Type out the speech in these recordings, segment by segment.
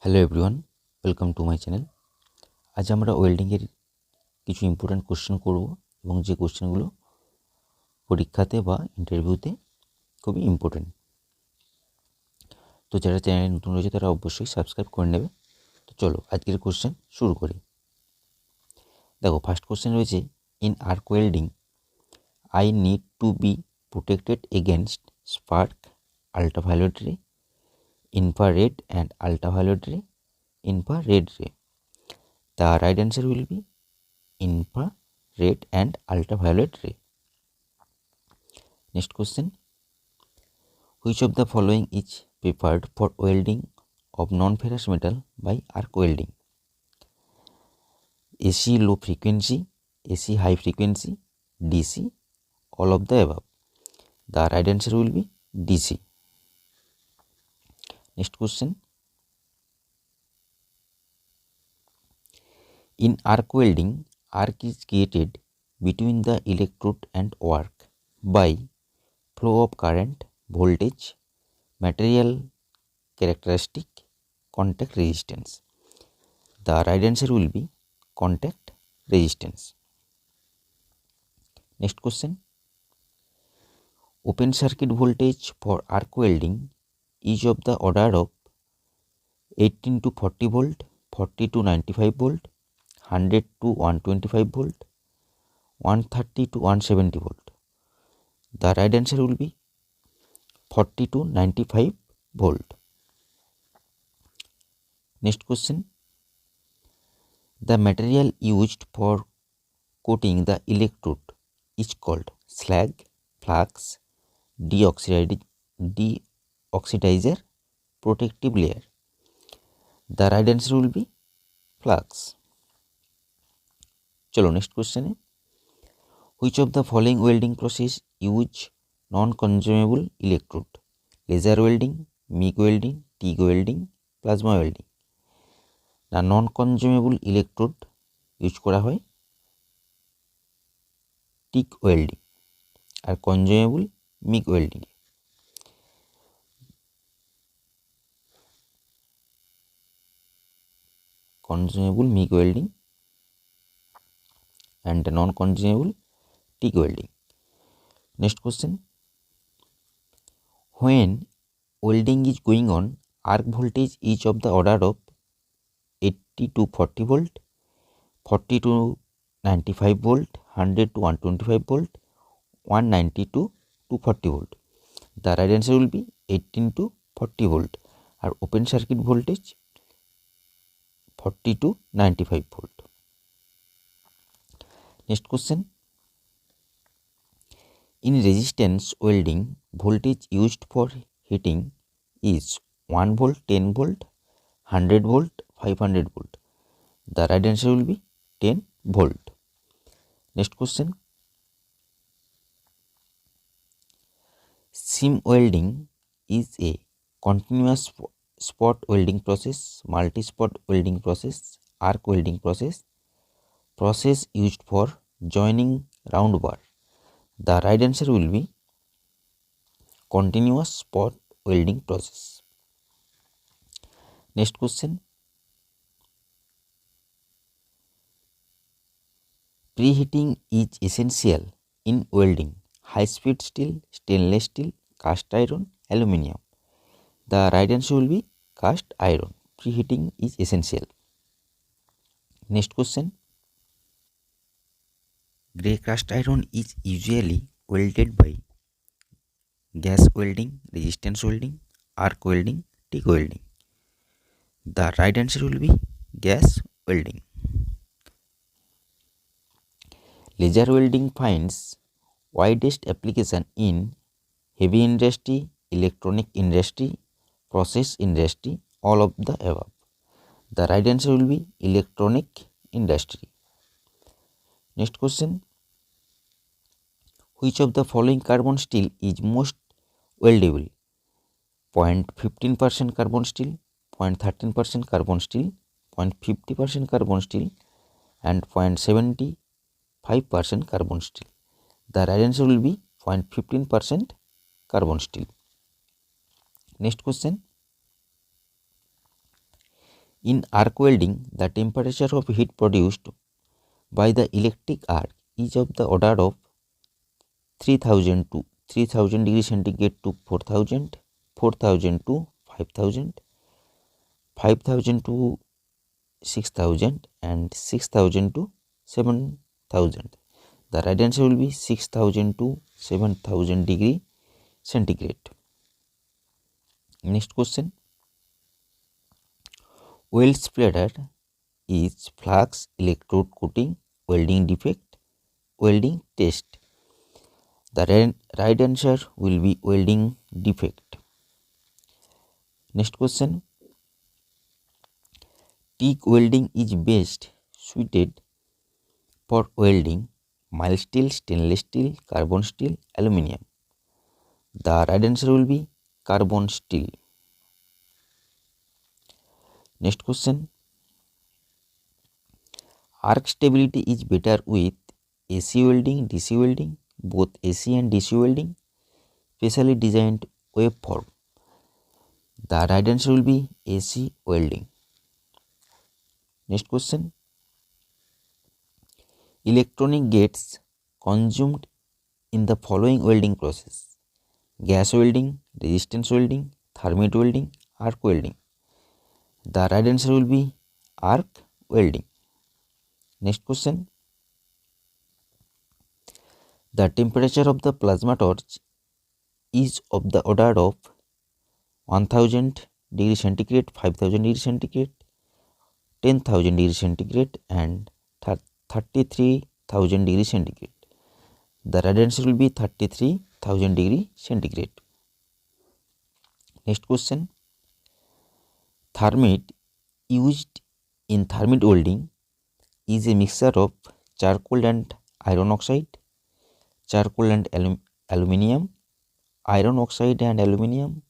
Hello everyone, welcome to my channel. আজ আমরা ওয়েল্ডিংয়ের কিছু ইম্পর্ট্যান্ট কোশ্চেন করব এবং যে কোশ্চেনগুলো পরীক্ষাতে বা ইন্টারভিউতে খুবই ইম্পর্ট্যান্ট। তো যারা চ্যানেলে নতুন রয়েছে তারা অবশ্যই সাবস্ক্রাইব করে নেবে। তো চলো আজকের কোশ্চেন শুরু করি। দেখো, ফার্স্ট কোশ্চেন রয়েছে, in arc welding I need to be protected against spark, ultraviolet ray, infrared and ultraviolet ray, infrared ray. The right answer will be infrared and ultraviolet ray. Next question. Which of the following is preferred for welding of non-ferrous metal by arc welding? AC low frequency, AC high frequency, DC, all of the above. The right answer will be DC. Next question. In arc welding, arc is created between the electrode and arc by flow of current, voltage, material characteristic, contact resistance. The right answer will be contact resistance. Next question. Open circuit voltage for arc welding is of the order of 18 to 40 volt, 40 to 95 volt, 100 to 125 volt, 130 to 170 volt. The right answer will be 40 to 95 volt. Next question. The material used for coating the electrode is called slag, flux, deoxidizer, protective layer. The right answer will be flux. চলো next কোশ্চেনে, which of the following welding process use non-consumable electrode? Laser welding, MIG welding, TIG welding, plasma welding. না, নন consumable electrode use করা হয় TIG welding আর consumable MIG welding. Consumable MIG welding and non consumable TIG welding. Next question, when welding is going on, arc voltage is of the order of 80 to 40 volt, 40 to 95 volt, 100 to 125 volt, 190 to 240 volt. The right answer will be 18 to 40 volt. আর open circuit voltage 40 to 95 volt. Next question. In resistance welding, voltage used for heating is 1 volt, 10 volt, 100 volt, 500 volt. The right answer will be 10 volt. Next question. Seam welding is a continuous spot welding process, multi-spot welding process, arc welding process, process used for joining round bar. The right answer will be continuous spot welding process. Next question. Preheating is essential in welding high speed steel, stainless steel, cast iron, aluminium. The right answer will be cast iron. Preheating is essential. Next question. Grey cast iron is usually welded by gas welding, resistance welding, arc welding, TIG welding. The right answer will be gas welding. Laser welding finds widest application in heavy industry, electronic industry, process industry, all of the above. The right answer will be electronic industry. Next question. Which of the following carbon steel is most weldable? 0.15% carbon steel, 0.13% carbon steel, 0.50% carbon steel, and 0.75% carbon steel. The right answer will be 0.15% carbon steel. Next question. In arc welding, the temperature of heat produced by the electric arc is of the order of 3000 degree centigrade to 4000, 4000 to 5000, 5000 to 6000 and 6000 to 7000. The right answer will be 6000 to 7000 degree centigrade. Next question. Weld spreader is flux, electrode coating, welding defect, welding test. The right answer will be welding defect. Next question. TIG welding is best suited for welding mild steel, stainless steel, carbon steel, aluminium. The right answer will be carbon steel. Next question. Arc stability is better with AC welding, DC welding, both AC and DC welding, specially designed waveform. The right answer will be AC welding. Next question. Electronic gates consumed in the following welding process: gas welding, resistance welding, thermite welding, arc welding. The right answer will be arc welding. Next question. The temperature of the plasma torch is of the order of 1000 degree centigrade, 5000 degree centigrade, 10,000 degree centigrade and 33,000 degree centigrade. The right answer will be 33,000 degree centigrade. Next question. Thermite used in thermite welding is a mixture of charcoal and iron oxide, charcoal and aluminium, iron oxide and aluminium,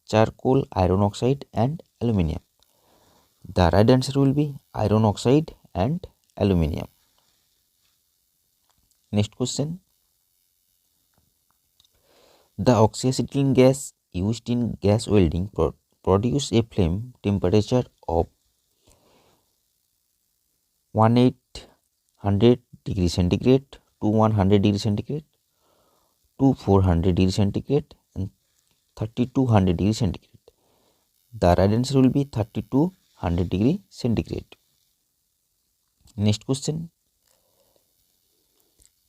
charcoal, iron oxide and aluminium. The right answer will be iron oxide and aluminium. Next question. The oxyacetylene gas used in gas welding produce a flame temperature of 1800 degree centigrade to 100 degree centigrade to 400 degree centigrade and 3200 degree centigrade. The right answer will be 3200 degree centigrade. Next question.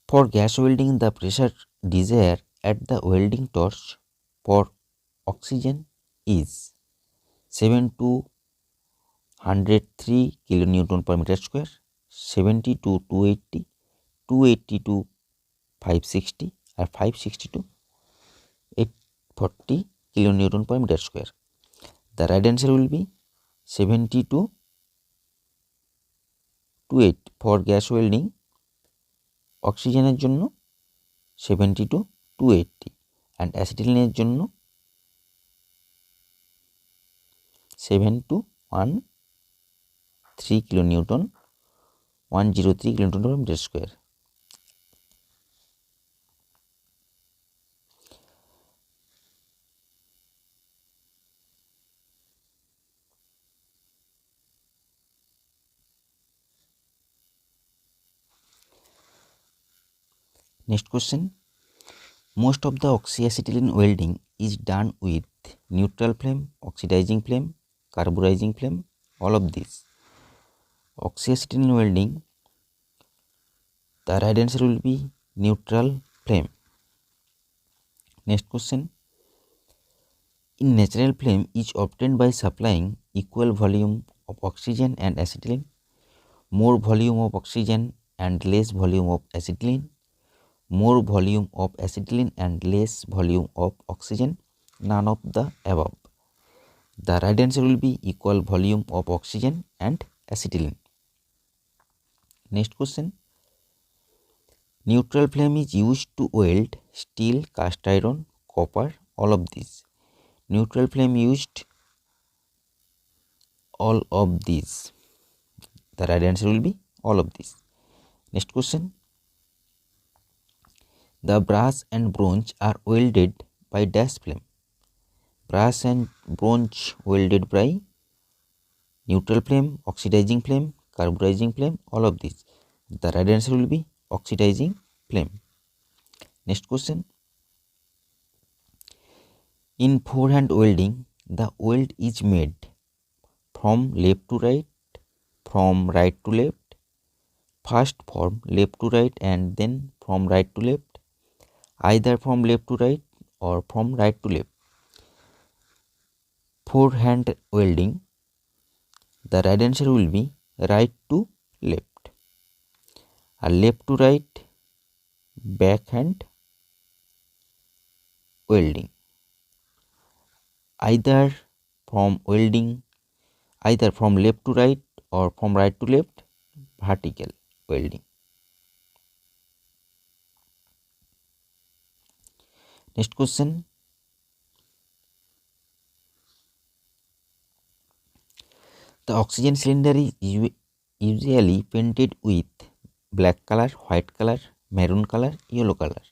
For gas welding, the pressure desired at the welding torch for oxygen is 7 to 103 kilonewton per meter square, 70 to 280, 280 to 560 or 560 to 840 kilonewton per meter square. The right answer will be 70 to 280 for gas welding. অক্সিজেনের জন্য 70 to 280 and অ্যাসিটিলিনের জন্য 7 to 103 kilonewton 103 kilonewton per meter square. Next question. Most of the oxyacetylene welding is done with neutral flame, oxidizing flame, carburizing flame, all of these. Oxyacetylene welding, the right answer will be neutral flame. Next question. In natural flame is obtained by supplying equal volume of oxygen and acetylene, more volume of oxygen and less volume of acetylene, more volume of acetylene and less volume of oxygen, none of the above. The right answer will be equal volume of oxygen and acetylene. Next question. Neutral flame is used to weld steel, cast iron, copper, all of these. Neutral flame used all of these. The right answer will be all of these. Next question. The brass and bronze are welded by dash flame. Brass and bronze welded by neutral flame, oxidizing flame, carburizing flame, all of these. The right answer will be oxidizing flame. Next question. In forehand welding, the weld is made from left to right, from right to left, first from left to right and then from right to left, either from left to right or from right to left. Forehand welding, the right answer will be right to left. Left to right, backhand welding. Either from left to right or from right to left, vertical welding. Next question. The oxygen cylinder is usually painted with black color, white color, maroon color, yellow color.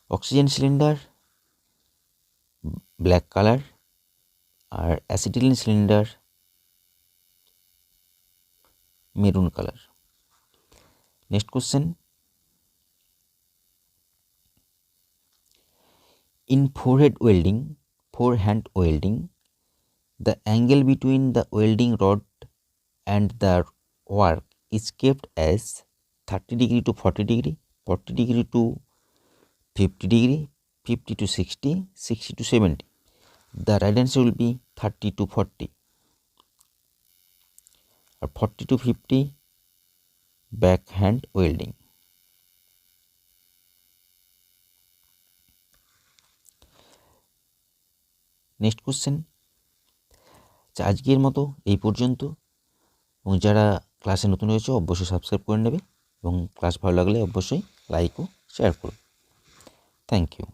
Oxygen cylinder black color আর acetylene cylinder maroon color. Next question. In forehand welding, the angle between the welding rod and the work is kept as 30 degree to 40 degree, 40 degree to 50 degree, 50 to 60, 60 to 70. The right answer will be 30 to 40 or 40 to 50 backhand welding. Next question. আজকের মতো এই পর্যন্ত, এবং যারা ক্লাসে নতুন হয়েছে অবশ্যই সাবস্ক্রাইব করে নেবে এবং ক্লাস ভালো লাগলে অবশ্যই লাইক ও শেয়ার করুন। Thank you.